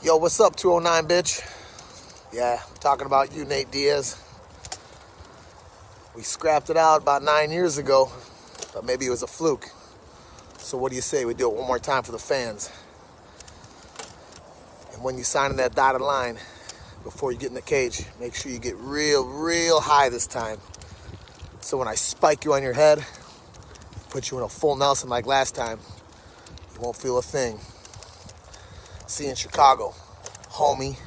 Yo, what's up, 209 bitch? Yeah, I'm talking about you, Nate Diaz. We scrapped it out about 9 years ago, but maybe it was a fluke. So what do you say we do it one more time for the fans? And when you sign in that dotted line, before you get in the cage, make sure you get real high this time. So when I spike you on your head, put you in a full Nelson like last time, you won't feel a thing. See you in Chicago, homie.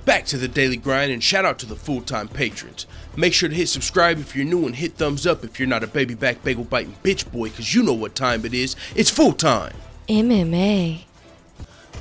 Back to the daily grind, and shout out to the full-time patrons. Make sure to hit subscribe if you're new and hit thumbs up if you're not a baby back bagel biting bitch boy, cause you know what time it is. It's full time. MMA.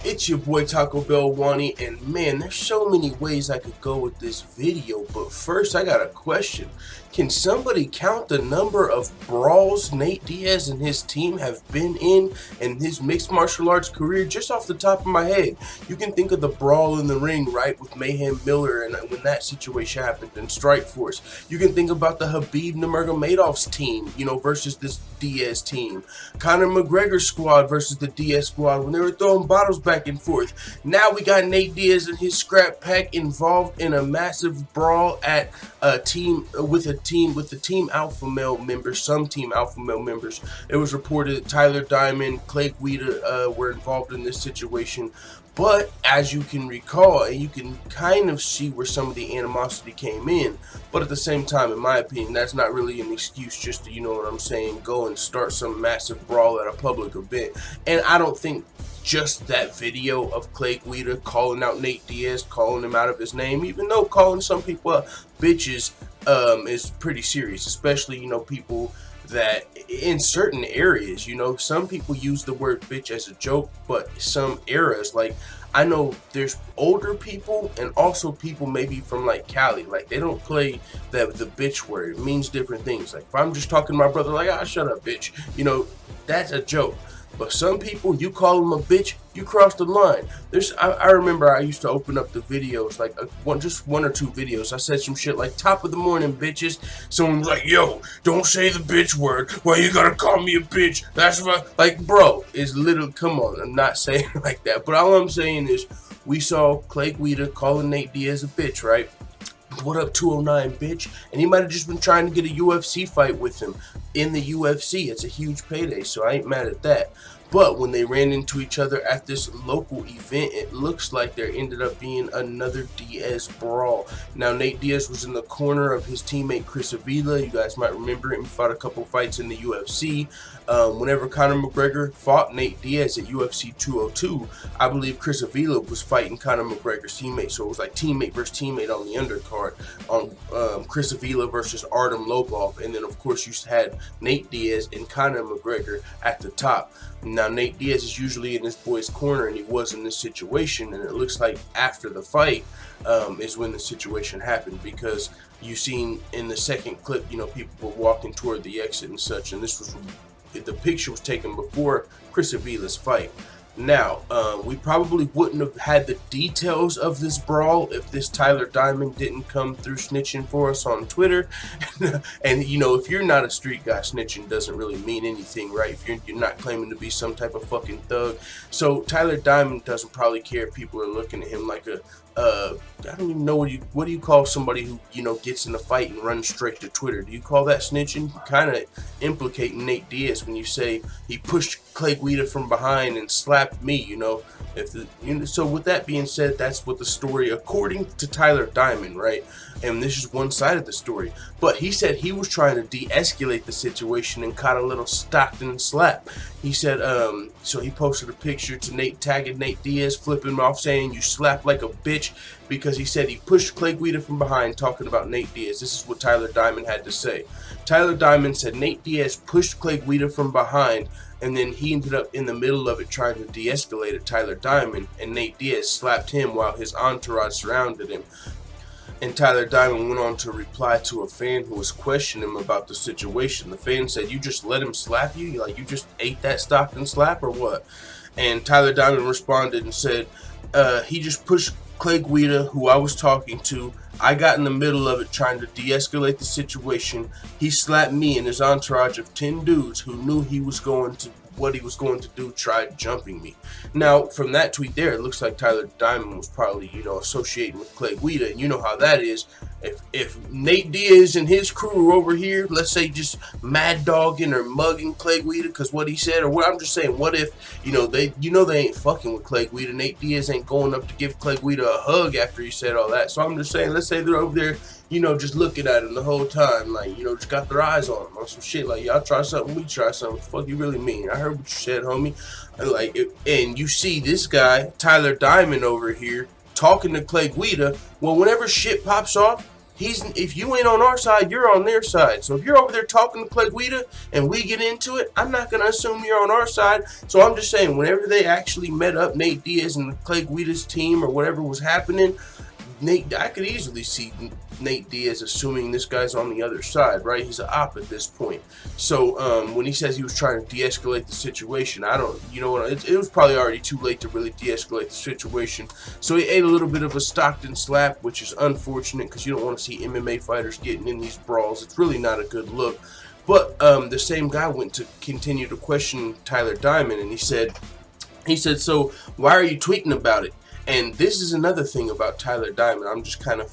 It's your boy Taco Bell Wani, and man, there's so many ways I could go with this video, but first I got a question. Can somebody count the number of brawls Nate Diaz and his team have been in his mixed martial arts career? Just off the top of my head, you can think of the brawl in the ring, right, with Mayhem Miller, and when that situation happened in Strike Force. You can think about the Habib Nurmagomedov's team, versus this Diaz team. Conor McGregor's squad versus the Diaz squad when they were throwing bottles back and forth. Now we got Nate Diaz and his scrap pack involved in a massive brawl at a team with the team alpha male members, some team alpha male members. It was reported that Tyler Diamond, Clay Guida were involved in this situation. But as you can recall, and you can kind of see where some of the animosity came in, but at the same time, in my opinion, that's not really an excuse just to, go and start some massive brawl at a public event. And I don't think just that video of Clay Guida calling out Nate Diaz, calling him out of his name, even though calling some people bitches is pretty serious, especially, people that in certain areas, some people use the word bitch as a joke, but some eras, like I know there's older people and also people maybe from like Cali, like they don't play the bitch word. It means different things. Like if I'm just talking to my brother, like, shut up, bitch, that's a joke. But some people, you call them a bitch, you cross the line. I remember I used to open up the videos, like just one or two videos. I said some shit like, top of the morning, bitches. Someone was like, yo, don't say the bitch word. Why you gotta call me a bitch? That's what, like, bro, it's literally, come on, I'm not saying it like that. But all I'm saying is, we saw Clay Guida calling Nate Diaz a bitch, right? What up, 209, bitch? And he might have just been trying to get a UFC fight with him in the UFC. It's a huge payday, so I ain't mad at that. But when they ran into each other at this local event, it looks like there ended up being another Diaz brawl. Now, Nate Diaz was in the corner of his teammate Chris Avila. You guys might remember him. He fought a couple fights in the UFC. Whenever Conor McGregor fought Nate Diaz at UFC 202, I believe Chris Avila was fighting Conor McGregor's teammate. So it was like teammate versus teammate on the undercard on Chris Avila versus Artem Lobov. And then, of course, you had Nate Diaz and Conor McGregor at the top. Now, Nate Diaz is usually in this boy's corner, and he was in this situation, and it looks like after the fight is when the situation happened, because you seen in the second clip, people were walking toward the exit and such, and the picture was taken before Chris Avila's fight. Now, we probably wouldn't have had the details of this brawl if this Tyler Diamond didn't come through snitching for us on Twitter. And, if you're not a street guy, snitching doesn't really mean anything, right? If you're not claiming to be some type of fucking thug. So Tyler Diamond doesn't probably care if people are looking at him like a I don't even know what do you call somebody who gets in a fight and runs straight to Twitter? Do you call that snitching? You're kind of implicating Nate Diaz when you say he pushed Clay Guida from behind and slapped slapped me, you know. So with that being said, that's what the story, according to Tyler Diamond, right? And this is one side of the story. But he said he was trying to de-escalate the situation and caught a little Stockton slap. He said, so he posted a picture to Nate, tagging Nate Diaz, flipping him off, saying, "You slapped like a bitch," because he said he pushed Clay Guida from behind, talking about Nate Diaz. This is what Tyler Diamond had to say. Tyler Diamond said Nate Diaz pushed Clay Guida from behind, and then he ended up in the middle of it trying to de-escalate it, Tyler Diamond, and Nate Diaz slapped him while his entourage surrounded him. And Tyler Diamond went on to reply to a fan who was questioning him about the situation. The fan said, "You just let him slap you? Like, you just ate that Stockton slap or what?" And Tyler Diamond responded and said, he just pushed Clay Guida, who I was talking to. I got in the middle of it trying to de-escalate the situation. He slapped me and his entourage of 10 dudes who knew he was going to what he was going to do, tried jumping me. Now, from that tweet there, it looks like Tyler Diamond was probably, you know, associating with Clay Guida, and you know how that is. If Nate Diaz and his crew are over here, let's say just mad dogging or mugging Clay Guida because what he said, or what I'm just saying, what if, they ain't fucking with Clay Guida. Nate Diaz ain't going up to give Clay Guida a hug after he said all that. So I'm just saying, let's say they're over there, just looking at him the whole time, like, just got their eyes on him on some shit, like, y'all try something, we try something. What the fuck you really mean? I heard what you said, homie. And you see this guy, Tyler Diamond over here, talking to Clay Guida. Well, whenever shit pops off, if you ain't on our side, you're on their side. So if you're over there talking to Clay Guida and we get into it, I'm not going to assume you're on our side. So I'm just saying, whenever they actually met up, Nate Diaz and Clay Guida's team or whatever was happening, I could easily see Nate Diaz assuming this guy's on the other side, right? He's an op at this point. So when he says he was trying to de-escalate the situation, it was probably already too late to really de-escalate the situation. So he ate a little bit of a Stockton slap, which is unfortunate because you don't want to see MMA fighters getting in these brawls. It's really not a good look. But the same guy went to continue to question Tyler Diamond, and he said, "So why are you tweeting about it?" And this is another thing about Tyler Diamond. I'm just kind of,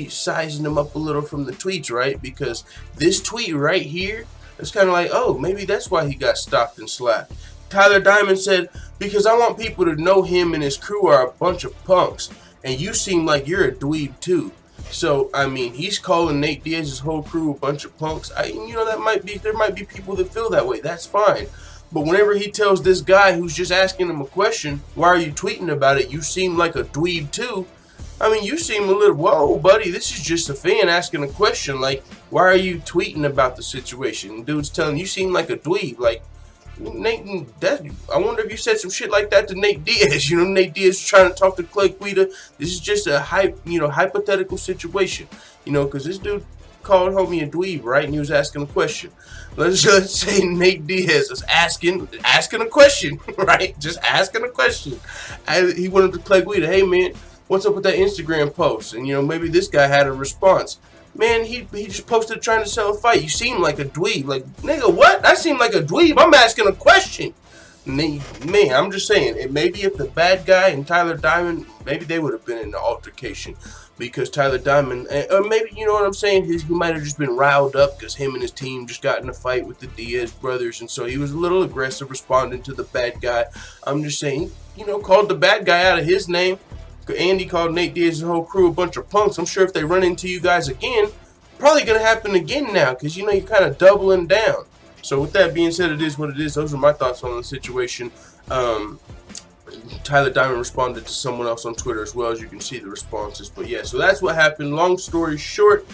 sizing him up a little from the tweets, right? Because this tweet right here is kind of like, oh, maybe that's why he got stopped and slapped. Tyler Diamond said, "Because I want people to know him and his crew are a bunch of punks, and you seem like you're a dweeb too." So, I mean, he's calling Nate Diaz's whole crew a bunch of punks. There might be people that feel that way. That's fine. But whenever he tells this guy who's just asking him a question, "Why are you tweeting about it? You seem like a dweeb too." I mean, you seem a little, whoa, buddy, this is just a fan asking a question. Like, why are you tweeting about the situation? And dude's telling you seem like a dweeb. Like, Nate, I wonder if you said some shit like that to Nate Diaz. Nate Diaz trying to talk to Clay Guida. This is just a hypothetical situation. Because this dude called homie a dweeb, right? And he was asking a question. Let's say Nate Diaz is asking a question, right? Just asking a question. He went up to Clay Guida, "Hey man, what's up with that Instagram post?" And maybe this guy had a response. "Man, he just posted trying to sell a fight. You seem like a dweeb." Like, nigga, what? I seem like a dweeb? I'm asking a question. Man, I'm just saying, maybe if the bad guy and Tyler Diamond, maybe they would have been in the altercation. Because Tyler Diamond, or maybe, you know what I'm saying, he might have just been riled up because him and his team just got in a fight with the Diaz brothers, and so he was a little aggressive responding to the bad guy. I'm just saying, called the bad guy out of his name. Andy called Nate Diaz's whole crew a bunch of punks. I'm sure if they run into you guys again, probably going to happen again now because, you're kind of doubling down. So with that being said, it is what it is. Those are my thoughts on the situation. Tyler Diamond responded to someone else on Twitter as well, as you can see the responses. But yeah, so that's what happened. Long story short,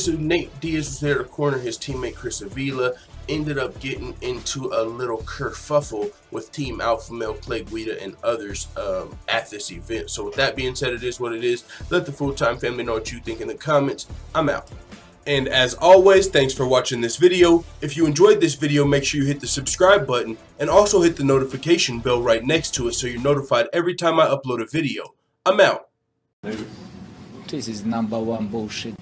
Nate Diaz was there to corner his teammate Chris Avila. Ended up getting into a little kerfuffle with Team Alpha Male, Clay Guida, and others at this event. So with that being said, it is what it is. Let the full-time family know what you think in the comments. I'm out. And as always, thanks for watching this video. If you enjoyed this video, make sure you hit the subscribe button and also hit the notification bell right next to it so you're notified every time I upload a video. I'm out. This is #1 bullshit.